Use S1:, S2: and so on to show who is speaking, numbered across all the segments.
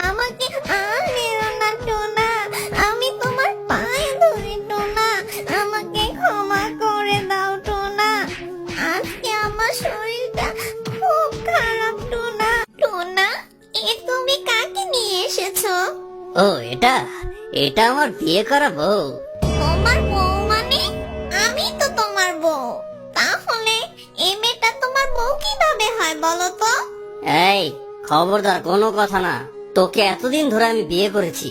S1: আমাকে আর মেরো না টোনা, আমি তোমার পায়ে ধরি টোনা, আমাকে ক্ষমা করে দাও টোনা। আজকে আমার শরীরটা খুব খারাপ টোনা। টোনা, এ তুমি কাকে নিয়ে এসেছো?
S2: ও এটা এটা আমার বিয়ে করা বউ।
S1: তোমার বউ মানে? আমি তো তোমার বউ। তাহলে এই মেয়েটা তোমার বউ কিভাবে হয় বলো তো?
S2: এই খবরদার, কোনো কথা না। তোকে এতদিন ধরে আমি বিয়ে করেছি,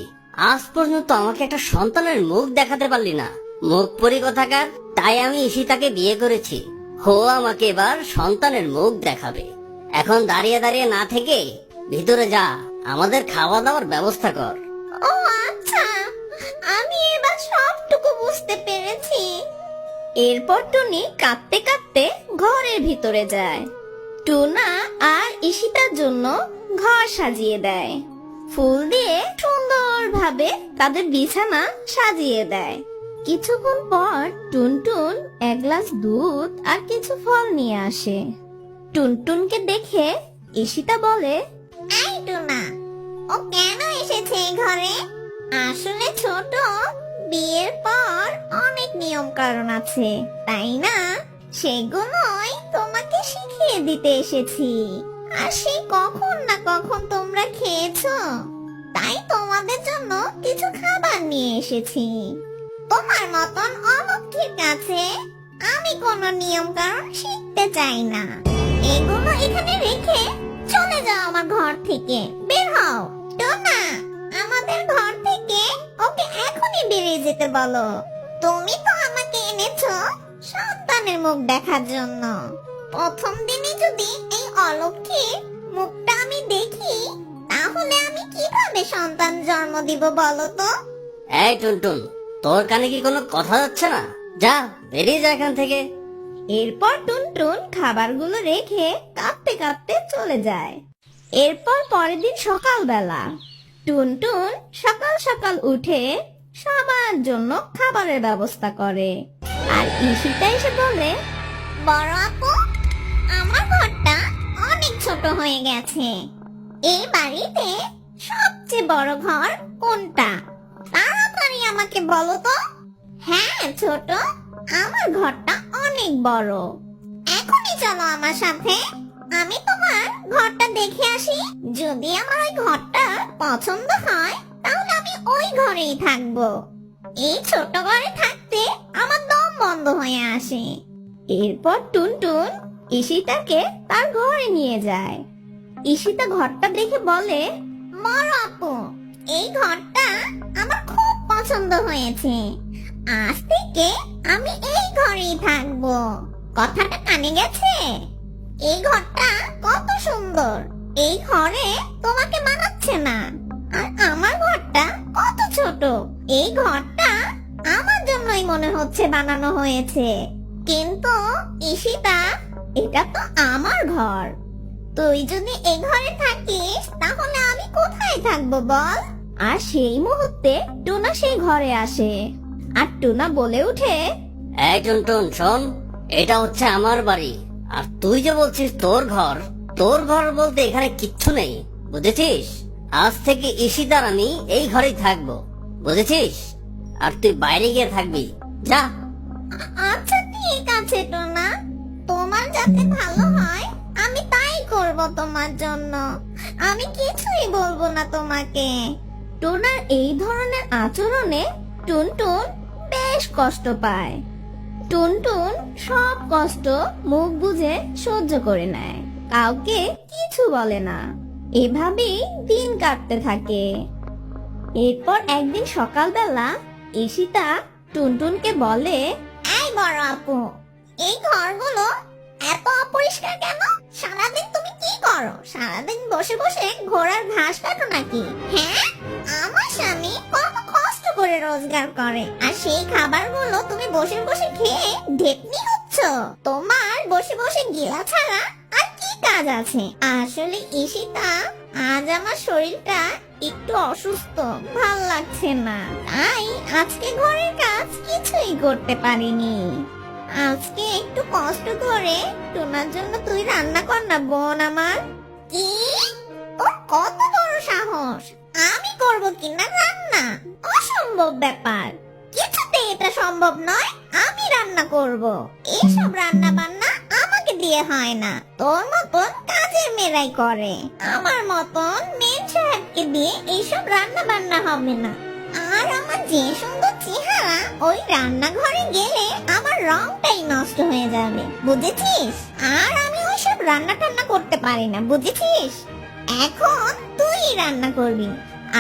S2: আজ পর্যন্ত আমাকে একটা সন্তানের মুখ দেখাতে পারলি না। মুখ পরি কথাকার, তাই আমি ঈশিতাকে বিয়ে করেছি। হো আমাকে এবার সন্তানের মুখ দেখাবে। এখন দাঁড়িয়ে দাঁড়িয়ে না থেকে ভিতরে যা, আমাদের খাওয়া দাওয়ার ব্যবস্থা কর।
S1: ও আচ্ছা, আমি এবার সবটুকু বুঝতে পেরেছি। এরপর টুনি কাঁদতে কাঁদতে ঘরের ভিতরে যায়। টুনা আর ঈশিতার জন্য ঘর সাজিয়ে দেয়, ফুল দিয়ে সুন্দরভাবে তাদের বিছানা সাজিয়ে দেয়। কিছুক্ষণ পর টুনটুন এক গ্লাস দুধ আর কিছু ফল নিয়ে আসে। টুনটুনকে দেখে ঈশিতা বলে, এই টুনা, ও কেন এসেছে এই ঘরে? আসলে ছোট, বিয়ের পর অনেক নিয়ম কারণ আছে, তাই না? সেগুলোই তোমাকে শিখিয়ে দিতে এসেছি। আর সেই কখন না কখন তোমরা খেয়েছো, তাই তোমাদের জন্য কিছু খাবার নিয়ে এসেছি। তোমার মতন অলক্ষীর কাছে আমি কোনো নিয়ম কারণ শিখতে চাই না। এগুলো এখানে রেখে চলে যাও আমার ঘর থেকে, বের হও। টোনা, আমাদের ঘর থেকে ওকে এখনই বেরিয়ে যেতে বলো। তুমি তো আমাকে এনেছো সন্তানের মুখ দেখার জন্য। প্রথম দিনই যদি এই অলক্ষীর মুখটা আমি দেখি, তাহলে আমি কিভাবে সন্তান জন্ম দিব বলো তো?
S2: এই টুনটুন, তোর কানে কি কোনো কথা যাচ্ছে না? যা, বেরিয়ে যা এখান থেকে।
S1: এরপর টুনটুন খাবারগুলো রেখে কাঁদতে কাঁদতে চলে যায়। এরপর পরের দিন সকালবেলা টুনটুন সকাল সকাল উঠে সবার জন্য খাবারের ব্যবস্থা করে। আর ঈশিতা এসে বলে, বড় আপু, আমার ঘরটা অনেক ছোট হয়ে গেছে। এই বাড়িতে সবচেয়ে বড় ঘর কোনটা? তাড়াতাড়ি আমাকে বলো তো। হ্যাঁ ছোট, আমার ঘরটা অনেক বড়। এখনই চলো আমার সাথে, আমি তোমার ঘরটা দেখে আসি। যদি আমার ওই ঘরটা পছন্দ হয়, তাহলে আমি ওই ঘরেই থাকবো। এই ছোট ঘরে থাকতে আমার দম বন্ধ হয়ে আসে। এরপর টুনটুন ঈশিতাকে তার ঘরে নিয়ে যায়। ঈশিতা ঘরটা দেখে বলে, বড় আপু, এই ঘরটা আমার খুব পছন্দ হয়েছে। আজ থেকে আমি এই ঘরেই থাকবো। কথাটা কানে গেছে? এই ঘরটা কত সুন্দর, এই ঘরে তোমাকে মানাচ্ছে না। আর আমার ঘরটা কত ছোট, এই ঘরটা আমার জন্যই মনে হচ্ছে বানানো হয়েছে। কিন্তু ঈশিতা, এটা তো আমার ঘর। তুই যদি এই ঘরে থাকিস, তাহলে আমি কোথায় থাকবো বল? আর সেই মুহূর্তে টুনা সেই ঘরে আসে। আর টুনা বলে উঠে,
S2: এই টুনটুন শোন, এটা হচ্ছে আমার বাড়ি। আর তুই যে বলছিস তোর ঘর, তোর ঘর বলতে এখানে কিচ্ছু নেই, বুঝেছিস? আজ থেকে ঈশিতার আমি এই ঘরেই থাকবো, বুঝেছিস? আর তুই বাইরে গিয়ে থাকবি, যা।
S1: আচ্ছা ঠিক আছে টোনা, তোমার যাতে ভালো হয় আমি তাই করব তোমার জন্য। আমি কিছুই বলবো না তোমাকে। টোনার এই ধরনের আচরণে টুনটুন বেশ কষ্ট পায়। টুনটুন সব কষ্ট মুখ বুজে সহ্য করে নেয়, কাউকে কিছু বলে না। এভাবেই দিন কাটতে থাকে। এরপর একদিন সকালবেলা ঈশিতা টুনটুনকে বলে, এই বড় আপু, এই ঘরগুলো এত অপরিষ্কার কেন? সারাদিন তুমি কি করো? সারাদিন বসে বসে ঘোড়ার ঘাস কাটো নাকি? হ্যাঁ, আমার স্বামী কত কষ্ট করে রোজগার করে, আর সেই খাবারগুলো তুমি বসে বসে খেয়ে ঢেপনি হচ্ছ। তোমার বসে বসে গিলা ছাড়া আর কি কাজ আছে? আসলে ঈশিতা, আজ আমার শরীরটা একটু অসুস্থ, ভাল লাগছে না, তাই আজকে ঘরের কাজ কিছুই করতে পারিনি। আজকে একটু কষ্ট করে টোনার জন্য তুই রান্না কর না বোন আমার। কি? তোর কত বড় সাহস? আমি করব কিনা রান্না? অসম্ভব ব্যাপার, কিছুতে এটা সম্ভব নয়। আমি রান্না করব। এসব রান্না বান্না আমাকে দিয়ে হয় না, তোর মতন কাজের মেয়েরাই করে। আমার মতন মেয়ে সাহেবকে দিয়ে এইসব রান্না বান্না হবে না। আর আমার যে সুন্দর চেহারা, ওই রান্নাঘরে গেলে আমার রংটাই নষ্ট হয়ে যাবে, বুঝেছিস? আর আমি ওইসব রান্না টান্না করতে পারি না, বুঝেছিস? এখন তুই রান্না করবি,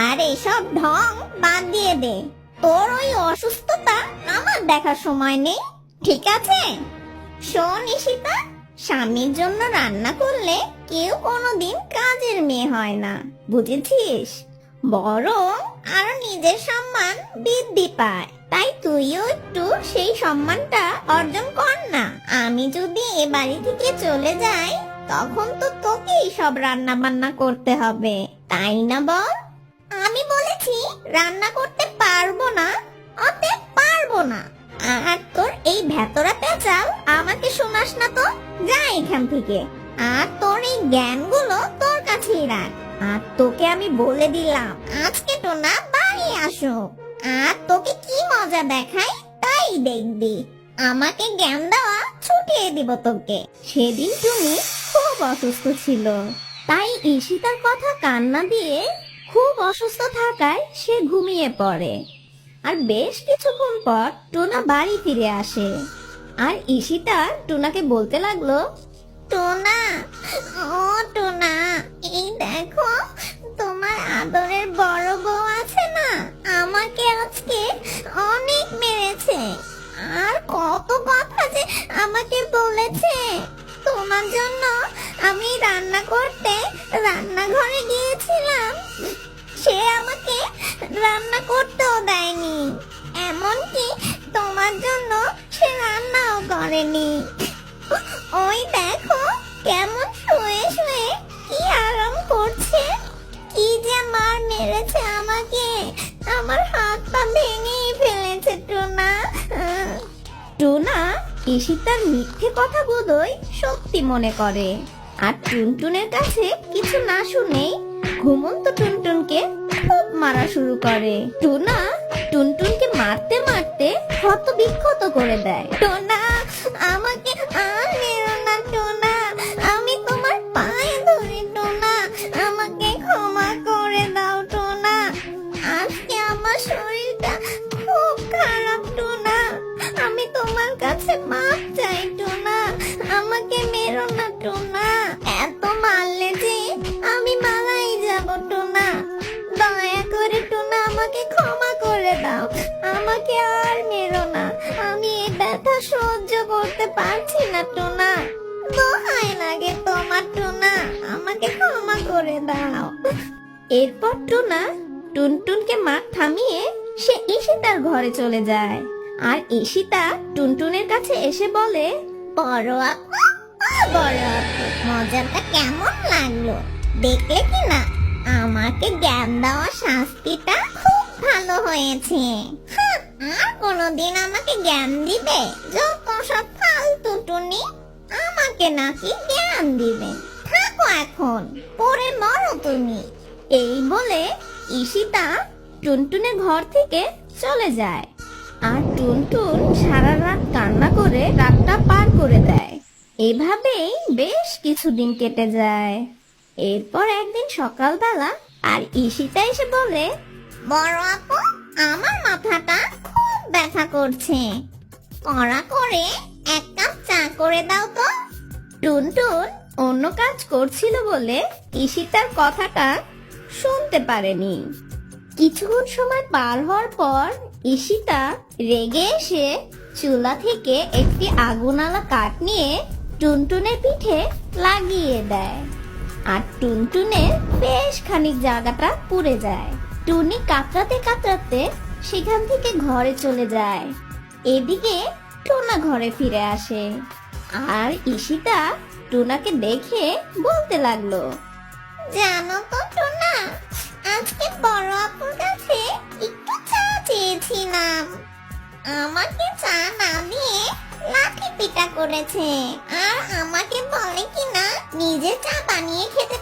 S1: আর এসব ঢং বাদ দিয়ে দে। তোর ওই অসুস্থতা আমার দেখার সময় নেই, ঠিক আছে? শোন ঈশিতা, স্বামীর জন্য রান্না করলে কেউ কোনোদিন কাজের মেয়ে হয় না, বুঝেছিস? বরং আরো নিজের সম্মান বৃদ্ধি পায়। তাই তুইও একটু সেই সম্মানটা অর্জন কর না। আমি যদি এ বাড়ি থেকে চলে যাই, তখন তো তোকেই সব রান্না বান্না করতে হবে, তাই না বল? আমি বলেছি রান্না করতে পারবো না, অতএব পারবো না। আর তোর এই ভেতরা পেঁচাল আমাকে শোনাস না তো, যা এখান থেকে। আর তোর এই জ্ঞানগুলো তোর কাছেই রাখ। আর তোকে আমি বলে দিলাম, আজকে তো না বাড়ি আসো, আর তোকে কি মজা দেখাই তাই দেখবি। আমাকে জ্ঞান দেওয়া ছুটিয়ে দিব তোকে। সেদিন তুমি খুব অসুস্থ ছিল, তাই ঈশিতার কথা কান্না দিয়ে খুব অসুস্থ থাকায় সে ঘুমিয়ে পড়ে। আর বেশ কিছুক্ষণ পর টোনা বাড়ি ফিরে আসে। আর ঈশিতা টোনাকে বলতে লাগলো, টোনা, ও টোনা, এই দেখো তোমার আদরের বড় বউ আছে না, আমাকে আজকে অনেক মেরেছে। আর কত কথা যে আমাকে বলেছে। তোমার জন্য আমি রান্না করতে রান্নাঘরে গিয়েছিলাম, সে আমাকে রান্না করতেও দেয়নি, এমনকি তোমার জন্য সে রান্নাও করেনি। ওই দেখো কেমন শুয়ে শুয়ে কি আরাম করছে। কি যে মার মেরেছে আমাকে, আমার হাত পা ভেঙেই ফেলেছে টোনা। টোনা ঈশিতার মিথ্যে কথাগুলোই সত্যি মনে করে, আর টুনটুনের কাছে কিছু না শুনেই ঘুমন্ত টুনটুনকে খুব মারা শুরু করে। টোনা টুনটুনকে মারতে মারতে ক্ষত বিক্ষত করে দেয়। টোনা, আমাকে আর মেরো না টোনা, আমি তোমার পায়ে ধরি টোনা, আমাকে ক্ষমা করে দাও টোনা। আজকে আমার শরীরটা খুব খারাপ টোনা, আমি তোমার কাছে মাপ চাই টোনা, আমাকে মেরো না টোনা। এত মারলে যে আমি মারাই যাব টোনা, দয়া করে টোনা আমাকে ক্ষমা করে দাও, আমাকে আর মেরো না, আমি এই ব্যথা সহ্য করতে পারছি না টোনা, দোহাই লাগে তোমার টোনা, আমাকে ক্ষমা করে দাও। এরপর টোনা টুনটুনকে মার থামিয়ে সে ঈশিতার ঘরে চলে যায়। আর ঈশিতা টুনটুনের কাছে এসে বলে, বড় আপু, বড় আপু, মজাটা কেমন লাগলো দেখলে কি না? আমাকে জ্ঞান দেওয়া শাস্তিটা খুব ভালো হয়েছে। আর কোনোদিন আমাকে জ্ঞান দিবে? যত সব ফালতু টুনি, আমাকে নাকি জ্ঞান দিবে? থাকো এখন, পরে মরো তুমি। এই বলে ঈশিতা টুনটুনের ঘর থেকে চলে যায়। আর টুনটুন সারা রাত কান্না করে রাতটা পার করে দেয়। এভাবেই বেশ কিছুদিন কেটে যায়। এরপর একদিন সকালবেলা আর ঈশিতা এসে বলে, বড় আপু, আমার মাথাটা খুব ব্যথা করছে, কড়া করে এক কাপ চা করে দাও তো। টুনটুন অন্য কাজ করছিল বলে ঈশিতার কথাটা শুনতে পারেনি। কিছুক্ষণ সময় পার হওয়ার পর ঈশিতা রেগে এসে চুলা থেকে একটি আগুনালা কাঠ নিয়ে টুনটুনের পিঠে লাগিয়ে দেয়। আর টুনটুনের বেশ খানিক জায়গাটা পুড়ে যায়। টুনি কাতরাতে কাতরাতে সেখান থেকে ঘরে চলে যায়। এদিকে টোনা ঘরে ফিরে আসে। আর ঈশিতা টোনাকে দেখে বলতে লাগলো, জানো তো টোনা, আজকে বড় আপুর কাছে একটু চা চেয়েছিলাম, আমাকে চা না দিয়ে লাঠি পিটা করেছে। আর আমাকে বলে কিনা নিজে চা বানিয়ে খেতে